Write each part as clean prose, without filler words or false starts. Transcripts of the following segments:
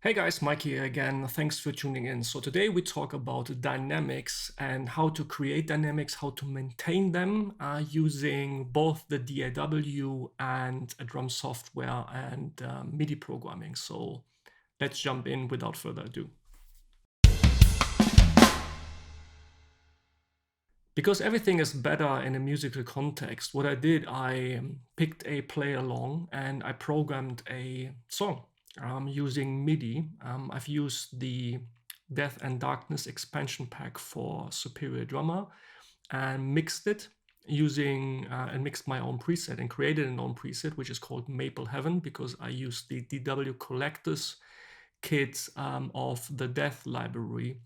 Hey guys, Mike here again. Thanks for tuning in. So today we talk about dynamics and how to create dynamics, how to maintain them using both the DAW and a drum software and MIDI programming. So let's jump in without further ado. Because everything is better in a musical context, what I did, I picked a play along and I programmed a song using MIDI. I've used the Death and Darkness expansion pack for Superior Drummer and mixed it using and mixed my own preset and created an own preset, which is called Maple Heaven, because I used the DW Collectors kit of the Death library.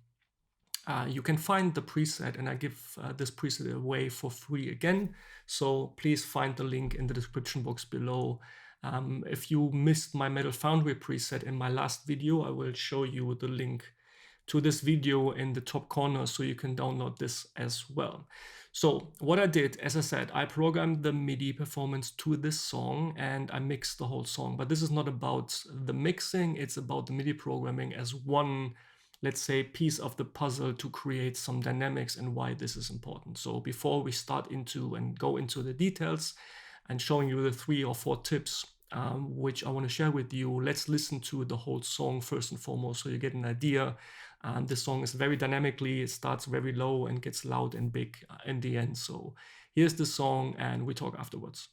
You can find the preset, and I give this preset away for free again. So please find the link in the description box below. If you missed my Metal Foundry preset in my last video, I will show you the link to this video in the top corner so you can download this as well. So what I did, as I said, I programmed the MIDI performance to this song and I mixed the whole song. But this is not about the mixing, it's about the MIDI programming as one, let's say, piece of the puzzle to create some dynamics and why this is important. So before we start into and go into the details and showing you the 3 or 4 tips which I want to share with you, let's listen to the whole song first and foremost so you get an idea. This song is very dynamically, it starts very low and gets loud and big in the end. So here's the song and we talk afterwards.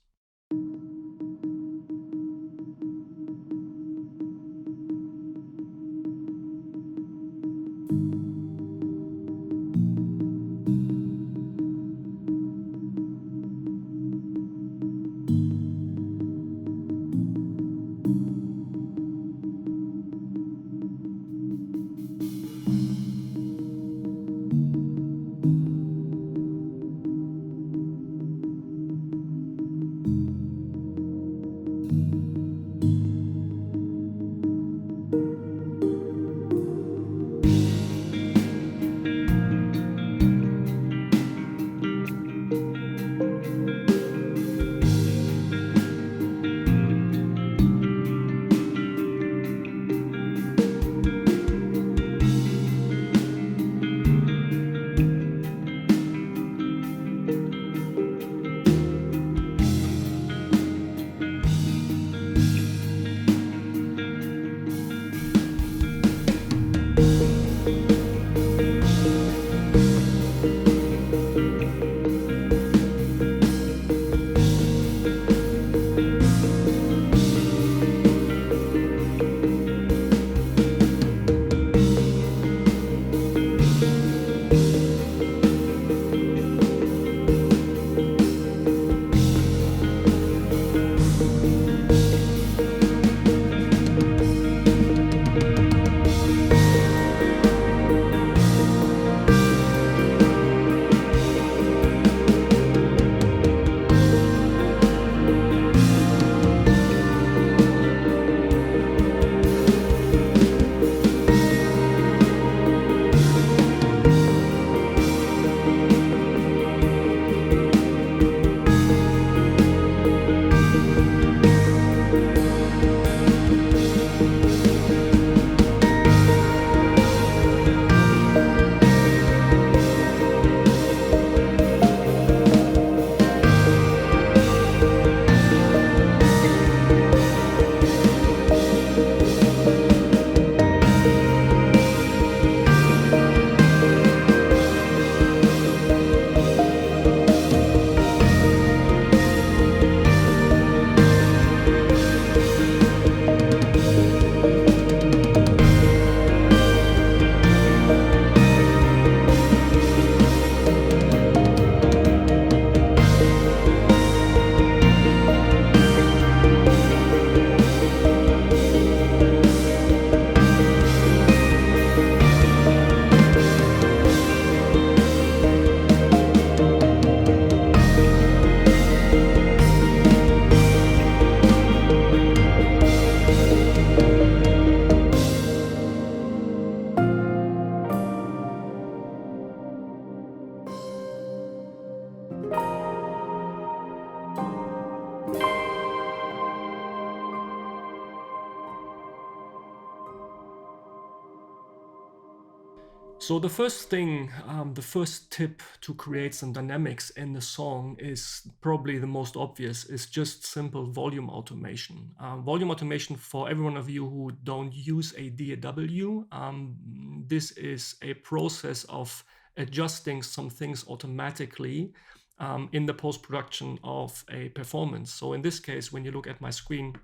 So the first thing, the first tip to create some dynamics in the song is probably the most obvious, is just simple volume automation. Volume automation, for every one of you who don't use a DAW, this is a process of adjusting some things automatically in the post-production of a performance. So in this case, when you look at my screen,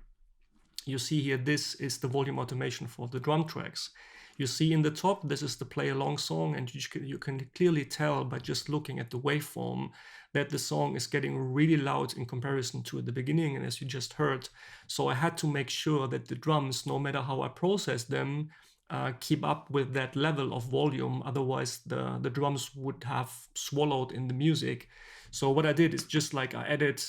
you see here, this is the volume automation for the drum tracks. You see in the top, this is the play along song, and you can clearly tell by just looking at the waveform that the song is getting really loud in comparison to the beginning, and as you just heard. So I had to make sure that the drums, no matter how I process them, keep up with that level of volume. Otherwise, the drums would have swallowed in the music. So what I did is just like I added,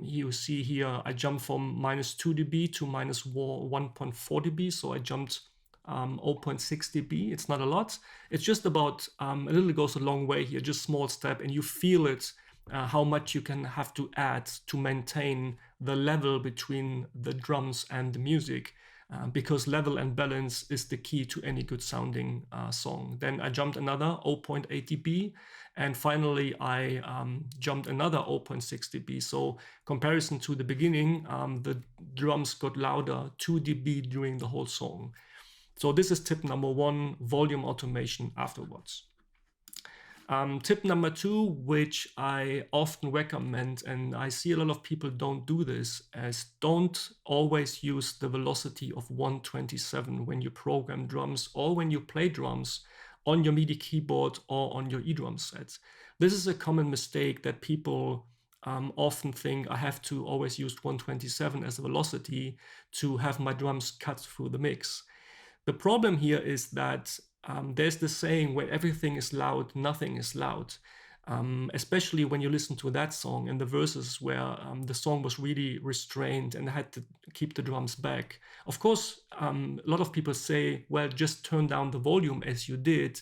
you see here, I jumped from -2 dB to -1.4 dB. So I jumped 0.6 dB. It's not a lot. It's just about a little, goes a long way here, just small step, and you feel it, how much you can have to add to maintain the level between the drums and the music. Because level and balance is the key to any good sounding song. Then I jumped another 0.8 dB, and finally I jumped another 0.6 dB. So comparison to the beginning, the drums got louder 2 dB during the whole song. So this is tip number one, volume automation afterwards. Tip number two, which I often recommend, and I see a lot of people don't do this, is don't always use the velocity of 127 when you program drums or when you play drums on your MIDI keyboard or on your eDrum sets. This is a common mistake that people often think I have to always use 127 as a velocity to have my drums cut through the mix. The problem here is that there's the saying, where everything is loud, nothing is loud. Especially when you listen to that song and the verses where the song was really restrained and had to keep the drums back. Of course, a lot of people say, well, just turn down the volume as you did.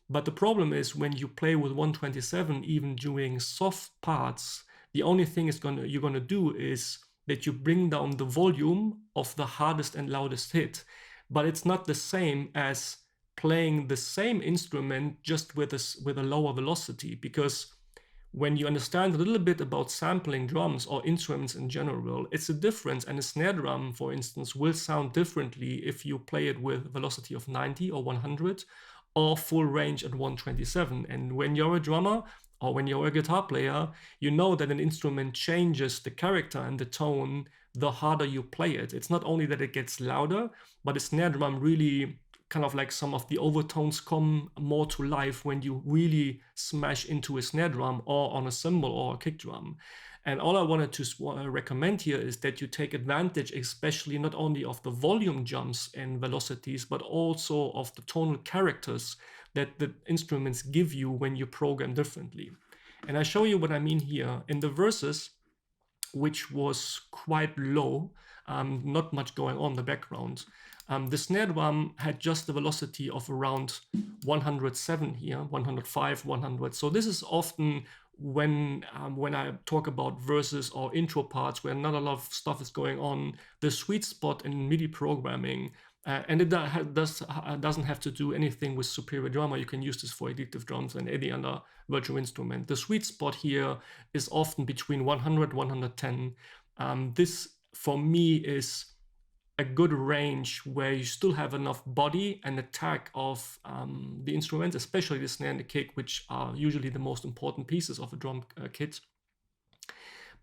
But the problem is when you play with 127, even during soft parts, the only thing you're gonna do is that you bring down the volume of the hardest and loudest hit. But it's not the same as playing the same instrument just with a lower velocity, because when you understand a little bit about sampling drums or instruments in general, it's a difference. And a snare drum, for instance, will sound differently if you play it with velocity of 90 or 100 or full range at 127. And when you're a drummer or when you're a guitar player, you know that an instrument changes the character and the tone the harder you play it. It's not only that it gets louder, but a snare drum really kind of like some of the overtones come more to life when you really smash into a snare drum or on a cymbal or a kick drum. And all I wanted to recommend here is that you take advantage, especially not only of the volume jumps and velocities, but also of the tonal characters that the instruments give you when you program differently. And I show you what I mean here. In the verses, which was quite low, not much going on in the background, the snare drum had just the velocity of around 107 here, 105, 100. So this is often when I talk about verses or intro parts where not a lot of stuff is going on, the sweet spot in MIDI programming. And it doesn't have to do anything with Superior Drummer. You can use this for additive drums and any other virtual instrument. The sweet spot here is often between 100, 110. This, for me, is a good range where you still have enough body and attack of the instrument, especially the snare and the kick, which are usually the most important pieces of a drum kit.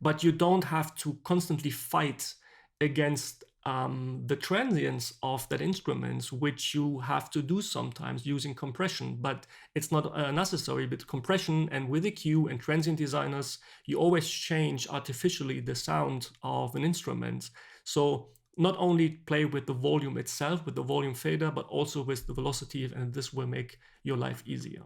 But you don't have to constantly fight against the transients of that instrument, which you have to do sometimes using compression, but it's not necessary. With compression and with EQ and transient designers, you always change artificially the sound of an instrument. So not only play with the volume itself, with the volume fader, but also with the velocity, and this will make your life easier.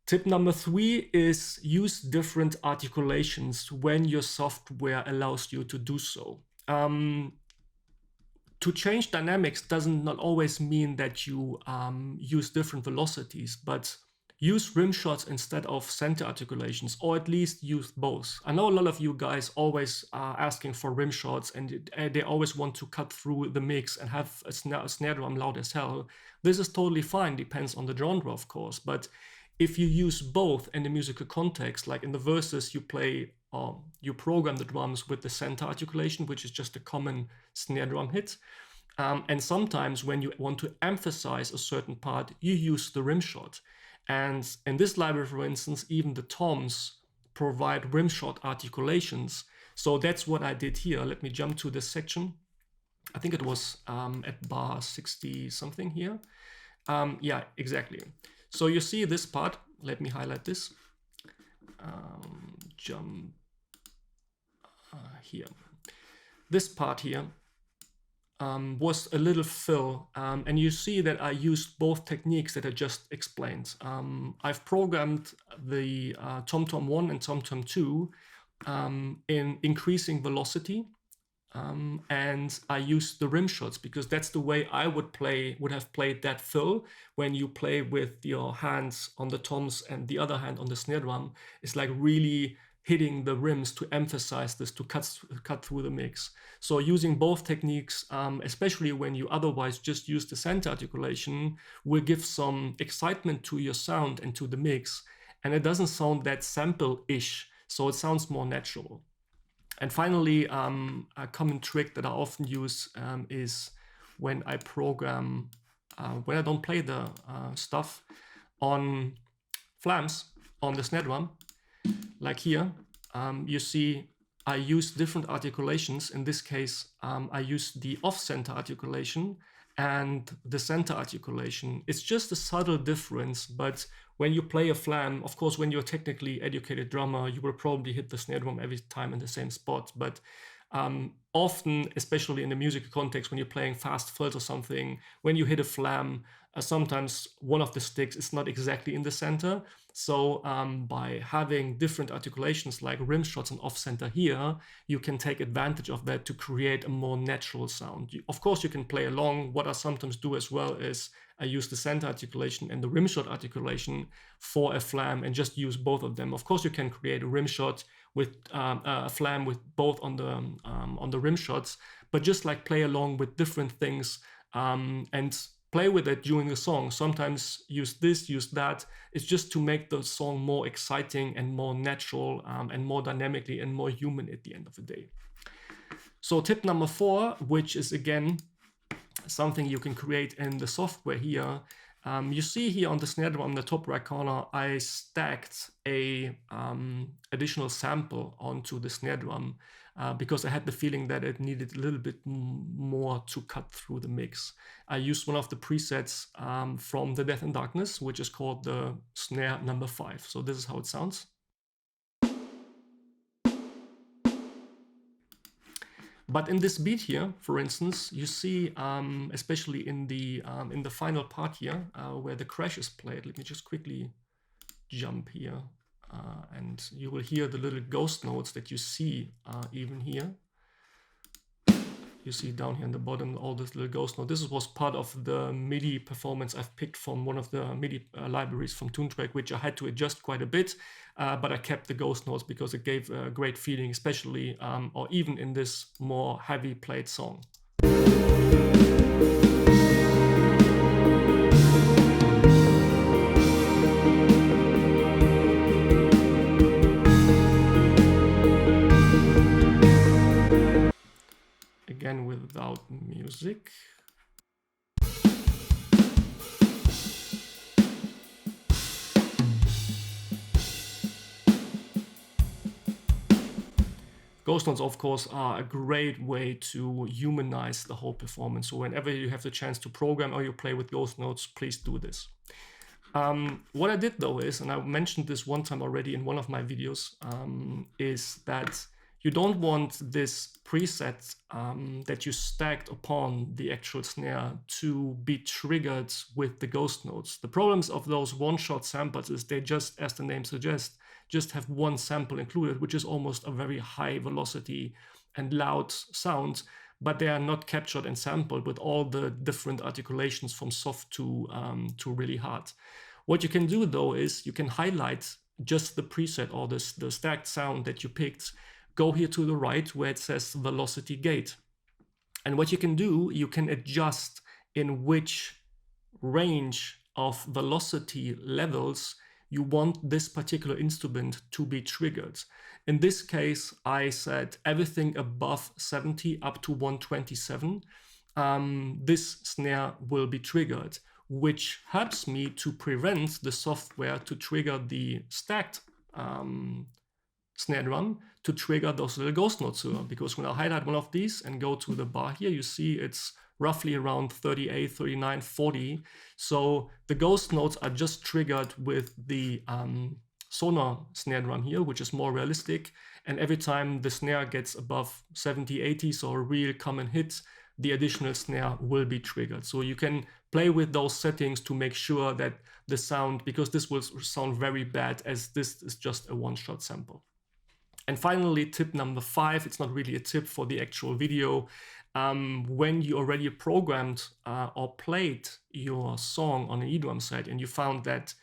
Tip number 3 is use different articulations when your software allows you to do so. To change dynamics doesn't not always mean that you use different velocities, but use rim shots instead of center articulations, or at least use both. I know a lot of you guys always are asking for rim shots, and they always want to cut through the mix and have a snare drum loud as hell. This is totally fine, depends on the genre, of course, but if you use both in the musical context, like in the verses you play, you program the drums with the center articulation, which is just a common snare drum hit. And sometimes when you want to emphasize a certain part, you use the rim shot. And in this library, for instance, even the toms provide rim shot articulations. So that's what I did here. Let me jump to this section. I think it was at bar 60 something here. Yeah, exactly. So you see this part. Let me highlight this. Jump here. This part here was a little fill, and you see that I used both techniques that I just explained. I've programmed the tom-tom 1 and tom-tom 2 in increasing velocity, and I used the rim shots because that's the way I would have played that fill. When you play with your hands on the toms and the other hand on the snare drum, it's like really hitting the rims to emphasize this, to cut through the mix. So using both techniques, especially when you otherwise just use the center articulation, will give some excitement to your sound and to the mix. And it doesn't sound that sample-ish, so it sounds more natural. And finally, a common trick that I often use is when I program, when I don't play the stuff on flams on the snare drum, like here, you see I use different articulations. In this case, I use the off-center articulation and the center articulation. It's just a subtle difference, but when you play a flam, of course, when you're a technically educated drummer, you will probably hit the snare drum every time in the same spot. But often, especially in the musical context, when you're playing fast fills or something, when you hit a flam, sometimes one of the sticks is not exactly in the center. So by having different articulations like rim shots and off-center here, you can take advantage of that to create a more natural sound. Of course, you can play along. What I sometimes do as well is I use the center articulation and the rim shot articulation for a flam and just use both of them. Of course, you can create a rim shot with a flam with both on the rim shots, but just like play along with different things and play with it during the song. Sometimes use this, use that. It's just to make the song more exciting and more natural and more dynamically and more human at the end of the day. So tip number 4, which is again something you can create in the software here. You see here on the snare drum in the top right corner, I stacked a additional sample onto the snare drum because I had the feeling that it needed a little bit more to cut through the mix. I used one of the presets from the Death and Darkness, which is called the snare number 5. So this is how it sounds. But in this beat here, for instance, you see, especially in the final part here, where the crash is played. Let me just quickly jump here, and you will hear the little ghost notes that you see even here. You see down here in the bottom all this little ghost note. This was part of the MIDi performance I've picked from one of the MIDi libraries from Toontrack, which I had to adjust quite a bit, but I kept the ghost notes because it gave a great feeling, especially or even in this more heavy played song. Again, without music. Ghost notes, of course, are a great way to humanize the whole performance. So whenever you have the chance to program or you play with ghost notes, please do this. What I did though is, and I mentioned this one time already in one of my videos, is that you don't want this preset that you stacked upon the actual snare to be triggered with the ghost notes. The problems of those one-shot samples is they just, as the name suggests, just have one sample included, which is almost a very high velocity and loud sound, but they are not captured and sampled with all the different articulations from soft to really hard. What you can do though is you can highlight just the preset or the stacked sound that you picked. Go here to the right where it says velocity gate. And what you can do, you can adjust in which range of velocity levels you want this particular instrument to be triggered. In this case, I said everything above 70 up to 127. This snare will be triggered, which helps me to prevent the software to trigger the stacked snare drum to trigger those little ghost notes here. Because when I highlight one of these and go to the bar here, you see it's roughly around 38, 39, 40. So the ghost notes are just triggered with the sonar snare drum here, which is more realistic. And every time the snare gets above 70, 80, so a real common hit, the additional snare will be triggered. So you can play with those settings to make sure that the sound, because this will sound very bad as this is just a one-shot sample. And finally, tip number 5, it's not really a tip for the actual video. When you already programmed or played your song on an eDrum set and you found that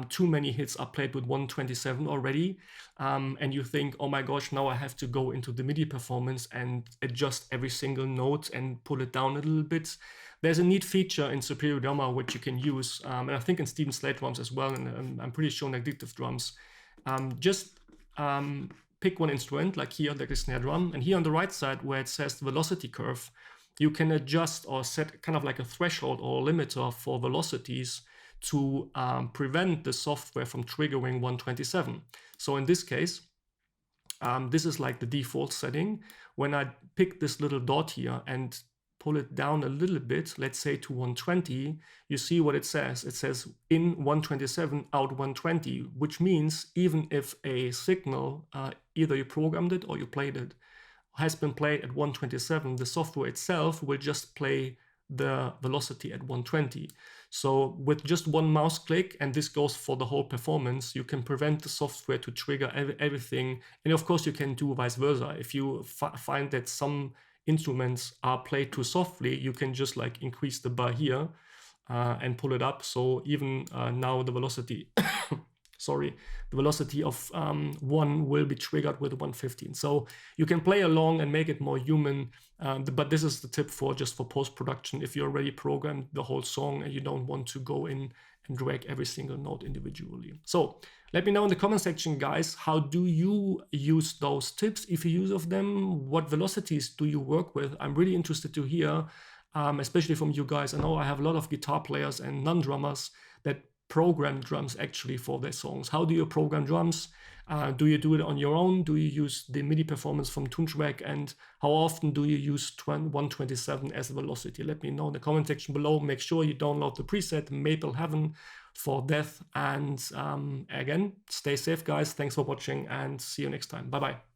too many hits are played with 127 already, and you think, oh my gosh, now I have to go into the MIDi performance and adjust every single note and pull it down a little bit. There's a neat feature in Superior Drummer which you can use, and I think in Steven Slate drums as well, and I'm pretty sure in Addictive drums. Pick one instrument, like here, like the snare drum, and here on the right side where it says velocity curve, you can adjust or set kind of like a threshold or a limiter for velocities to prevent the software from triggering 127. So in this case, this is like the default setting. When I pick this little dot here and pull it down a little bit, let's say to 120, you see what it says. It says in 127, out 120, which means even if a signal, either you programmed it or you played it, has been played at 127, the software itself will just play the velocity at 120. So with just one mouse click, and this goes for the whole performance, you can prevent the software to trigger everything. And of course you can do vice versa. If you find that some instruments are played too softly, you can just like increase the bar here and pull it up. So even now the velocity, sorry, the velocity of 1 will be triggered with 115. So you can play along and make it more human. But this is the tip for just for post-production. If you already programmed the whole song and you don't want to go in and drag every single note individually. So let me know in the comment section, guys, how do you use those tips? If you use of them, what velocities do you work with? I'm really interested to hear, especially from you guys. I know I have a lot of guitar players and non-drummers that program drums actually for their songs. How do you program drums? Do you do it on your own? Do you use the MIDi performance from Toontrack? And how often do you use 127 as a velocity? Let me know in the comment section below. Make sure you download the preset Maple Heaven for Death. And again, stay safe, guys. Thanks for watching and see you next time. Bye-bye.